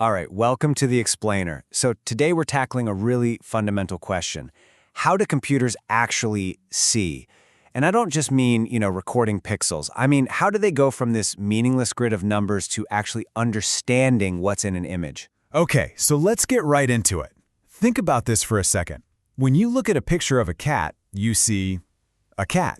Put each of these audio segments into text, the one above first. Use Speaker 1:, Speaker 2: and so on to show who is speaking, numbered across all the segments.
Speaker 1: All right, welcome to The Explainer. So today we're tackling a really fundamental question. How do computers actually see? And I don't just mean, recording pixels. I mean, how do they go from this meaningless grid of numbers to actually understanding what's in an image?
Speaker 2: Okay, so let's get right into it. Think about this for a second. When you look at a picture of a cat, you see a cat.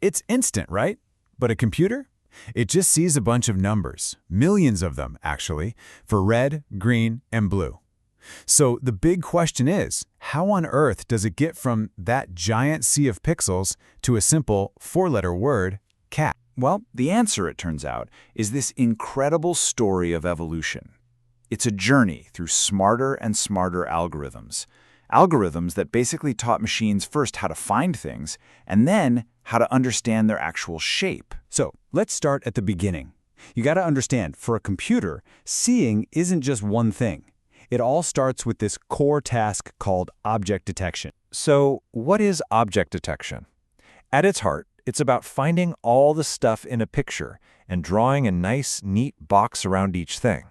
Speaker 2: It's instant, right? But a computer? It just sees a bunch of numbers, millions of them, actually, for red, green, and blue. So the big question is, how on earth does it get from that giant sea of pixels to a simple four-letter word, cat?
Speaker 3: Well, the answer, it turns out, is this incredible story of evolution. It's a journey through smarter and smarter algorithms. Algorithms that basically taught machines first how to find things, and then how to understand their actual shape.
Speaker 2: So let's start at the beginning. You got to understand, for a computer, seeing isn't just one thing. It all starts with this core task called object detection.
Speaker 4: So, what is object detection? At its heart, it's about finding all the stuff in a picture and drawing a nice, neat box around each thing.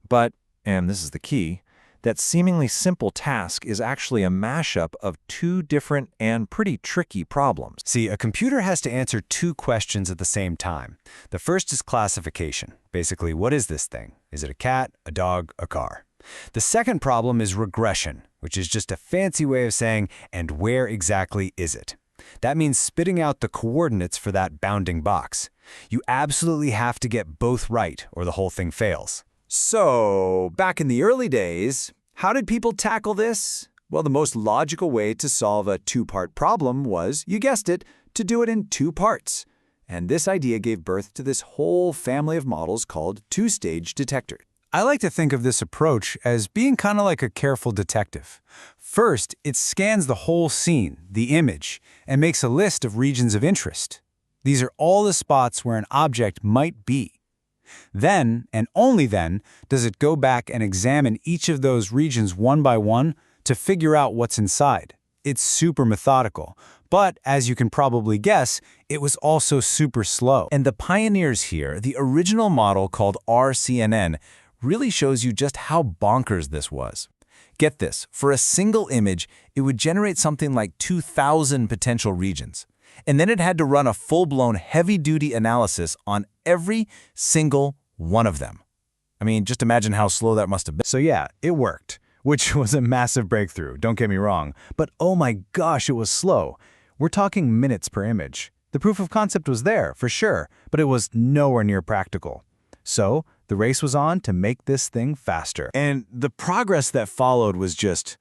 Speaker 4: But, and this is the key, that seemingly simple task is actually a mashup of two different and pretty tricky problems.
Speaker 1: See, a computer has to answer two questions at the same time. The first is classification. Basically, what is this thing? Is it a cat, a dog, a car? The second problem is regression, which is just a fancy way of saying, and where exactly is it? That means spitting out the coordinates for that bounding box. You absolutely have to get both right, or the whole thing fails.
Speaker 3: So, back in the early days, how did people tackle this? Well, the most logical way to solve a two-part problem was, you guessed it, to do it in two parts. And this idea gave birth to this whole family of models called two-stage detectors.
Speaker 1: I like to think of this approach as being kind of like a careful detective. First, it scans the whole scene, the image, and makes a list of regions of interest. These are all the spots where an object might be. Then, and only then, does it go back and examine each of those regions one by one to figure out what's inside. It's super methodical, but as you can probably guess, it was also super slow.
Speaker 4: And the pioneers here, the original model called RCNN, really shows you just how bonkers this was. Get this, for a single image, it would generate something like 2,000 potential regions. And then it had to run a full-blown heavy-duty analysis on every single one of them. I mean, just imagine how slow that must have been.
Speaker 2: So yeah, it worked, which was a massive breakthrough, don't get me wrong. But oh my gosh, it was slow. We're talking minutes per image. The proof of concept was there, for sure, but it was nowhere near practical. So the race was on to make this thing faster.
Speaker 3: And the progress that followed was just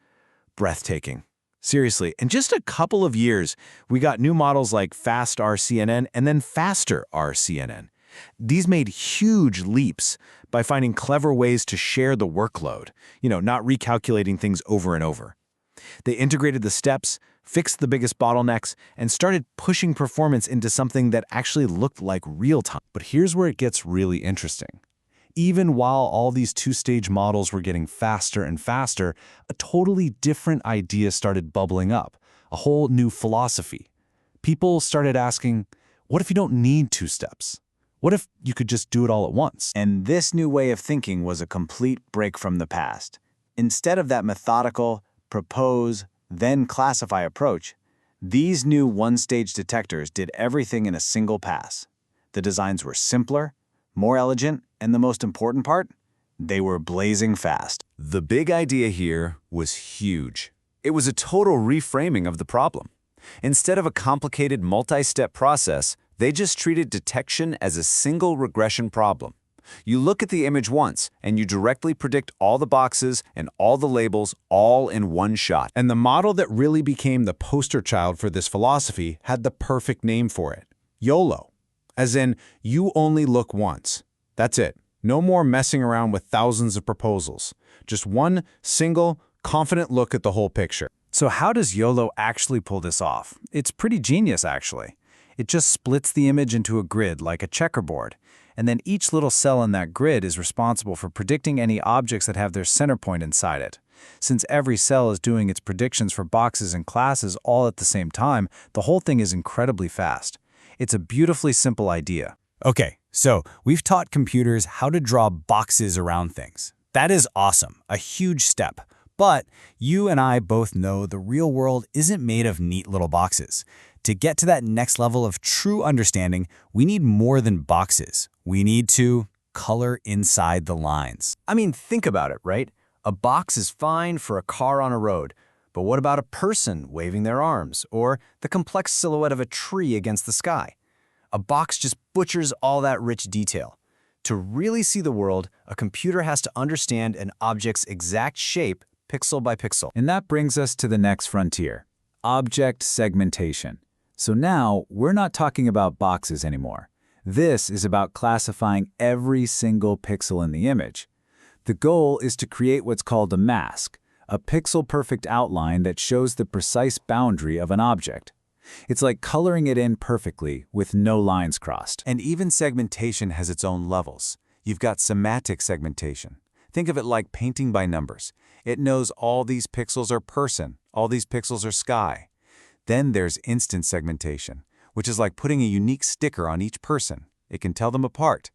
Speaker 3: breathtaking. Seriously, in just a couple of years, we got new models like Fast RCNN and then Faster RCNN. These made huge leaps by finding clever ways to share the workload, not recalculating things over and over. They integrated the steps, fixed the biggest bottlenecks, and started pushing performance into something that actually looked like real time.
Speaker 1: But here's where it gets really interesting. Even while all these two-stage models were getting faster and faster, a totally different idea started bubbling up, a whole new philosophy. People started asking, what if you don't need two steps? What if you could just do it all at once?
Speaker 3: And this new way of thinking was a complete break from the past. Instead of that methodical, propose, then classify approach, these new one-stage detectors did everything in a single pass. The designs were simpler, more elegant, and the most important part, they were blazing fast.
Speaker 1: The big idea here was huge. It was a total reframing of the problem. Instead of a complicated multi-step process, they just treated detection as a single regression problem. You look at the image once, and you directly predict all the boxes and all the labels all in one shot.
Speaker 2: And the model that really became the poster child for this philosophy had the perfect name for it, YOLO. As in, you only look once. That's it. No more messing around with thousands of proposals. Just one single, confident look at the whole picture.
Speaker 1: So how does YOLO actually pull this off? It's pretty genius, actually. It just splits the image into a grid like a checkerboard, and then each little cell in that grid is responsible for predicting any objects that have their center point inside it. Since every cell is doing its predictions for boxes and classes all at the same time, the whole thing is incredibly fast. It's a beautifully simple idea.
Speaker 2: Okay, so we've taught computers how to draw boxes around things.
Speaker 4: That is awesome, a huge step. But you and I both know the real world isn't made of neat little boxes. To get to that next level of true understanding, we need more than boxes. We need to color inside the lines.
Speaker 3: I mean, think about it, right? A box is fine for a car on a road, but what about a person waving their arms, or the complex silhouette of a tree against the sky? A box just butchers all that rich detail. To really see the world, a computer has to understand an object's exact shape pixel by pixel.
Speaker 1: And that brings us to the next frontier, object segmentation. So now we're not talking about boxes anymore. This is about classifying every single pixel in the image. The goal is to create what's called a mask, a pixel-perfect outline that shows the precise boundary of an object. It's like coloring it in perfectly with no lines crossed.
Speaker 4: And even segmentation has its own levels. You've got semantic segmentation. Think of it like painting by numbers. It knows all these pixels are person, all these pixels are sky. Then there's instance segmentation, which is like putting a unique sticker on each person. It can tell them apart.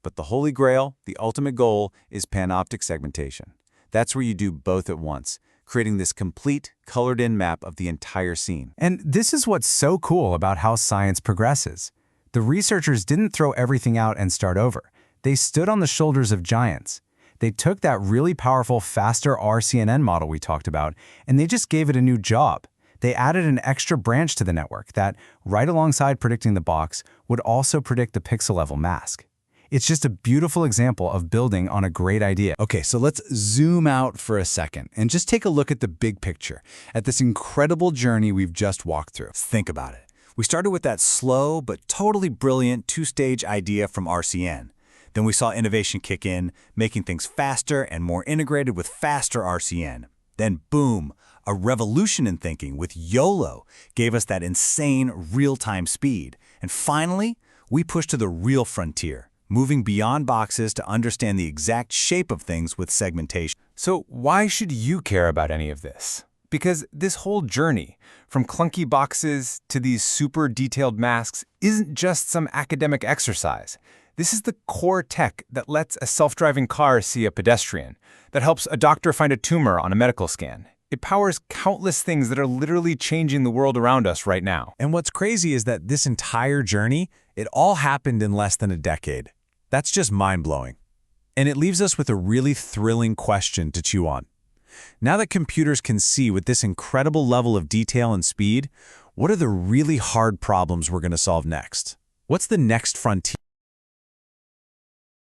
Speaker 4: But the holy grail, the ultimate goal, is panoptic segmentation. That's where you do both at once, creating this complete, colored-in map of the entire scene.
Speaker 1: And this is what's so cool about how science progresses. The researchers didn't throw everything out and start over. They stood on the shoulders of giants. They took that really powerful faster RCNN model we talked about, and they just gave it a new job. They added an extra branch to the network that, right alongside predicting the box, would also predict the pixel-level mask. It's just a beautiful example of building on a great idea.
Speaker 2: Okay, so let's zoom out for a second and just take a look at the big picture, at this incredible journey we've just walked through.
Speaker 3: Think about it. We started with that slow but totally brilliant two-stage idea from RCN. Then we saw innovation kick in, making things faster and more integrated with faster RCN. Then boom, a revolution in thinking with YOLO gave us that insane real-time speed. And finally, we pushed to the real frontier, moving beyond boxes to understand the exact shape of things with segmentation.
Speaker 1: So why should you care about any of this? Because this whole journey, from clunky boxes to these super detailed masks, isn't just some academic exercise. This is the core tech that lets a self-driving car see a pedestrian, that helps a doctor find a tumor on a medical scan. It powers countless things that are literally changing the world around us right now.
Speaker 2: And what's crazy is that this entire journey, it all happened in less than a decade. That's just mind-blowing. And it leaves us with a really thrilling question to chew on. Now that computers can see with this incredible level of detail and speed, what are the really hard problems we're going to solve next? What's the next frontier?